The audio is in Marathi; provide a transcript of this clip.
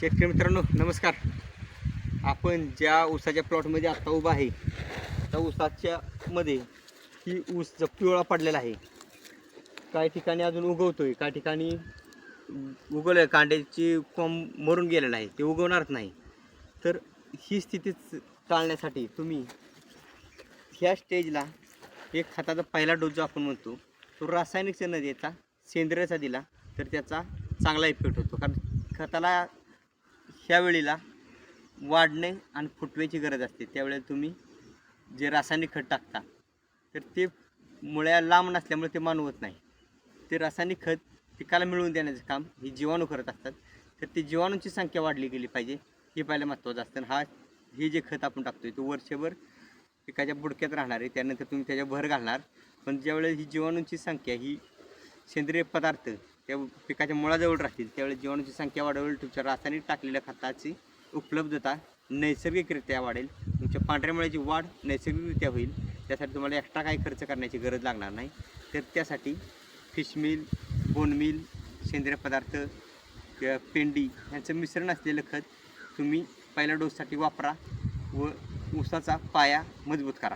शेतकरी मित्रांनो नमस्कार. आपण ज्या ऊसाच्या प्लॉटमध्ये आत्ता उभा आहे त्या ऊसाच्या मध्ये ही ऊस पिवळा पडलेला आहे. काही ठिकाणी अजून उगवतोय, काही ठिकाणी उगवलं कांड्याची कोंब मरून गेलेलं आहे, ते उगवणारच नाही. तर ही स्थिती टाळण्यासाठी तुम्ही ह्या स्टेजला एक खताचा पहिला डोस जो आपण म्हणतो तो रासायनिकचा न देता सेंद्रियचा दिला तर त्याचा चांगला इफेक्ट होतो. कारण खताला ह्या वेळेला वाढणे आणि फुटव्याची गरज असते. त्यावेळेला तुम्ही जे रासायनिक खत टाकता तर ते मुळ्या लांब नसल्यामुळे ते मानवत नाही. ते रासायनिक खत पिकाला मिळवून देण्याचं काम ही जीवाणू करत असतात. तर ती जीवाणूंची संख्या वाढली गेली पाहिजे हे पहिलं महत्त्वाचं असतं. हे जे खत आपण टाकतोय तो वर्षभर पिकाच्या बुडक्यात राहणार आहे, त्यानंतर तुम्ही त्याच्या भर घालणार. पण ज्यावेळेस ही जीवाणूंची संख्या ही सेंद्रिय पदार्थ त्या पिकाच्या मुळाजवळ राहतील त्यावेळेस जीवाणूची संख्या वाढवेल, तुमच्या रासायनिक टाकलेल्या खताची उपलब्धता नैसर्गिकरित्या वाढेल, तुमच्या पांढऱ्या मुळ्याची वाढ नैसर्गिकरित्या होईल. त्यासाठी तुम्हाला एक्स्ट्रा काही खर्च करण्याची गरज लागणार नाही. तर त्यासाठी फिश मिल, बोन मिल, सेंद्रिय पदार्थ किंवा पेंडी यांचं मिश्रण असलेलं खत तुम्ही पहिल्या डोससाठी वापरा व ऊसाचा पाया मजबूत करा.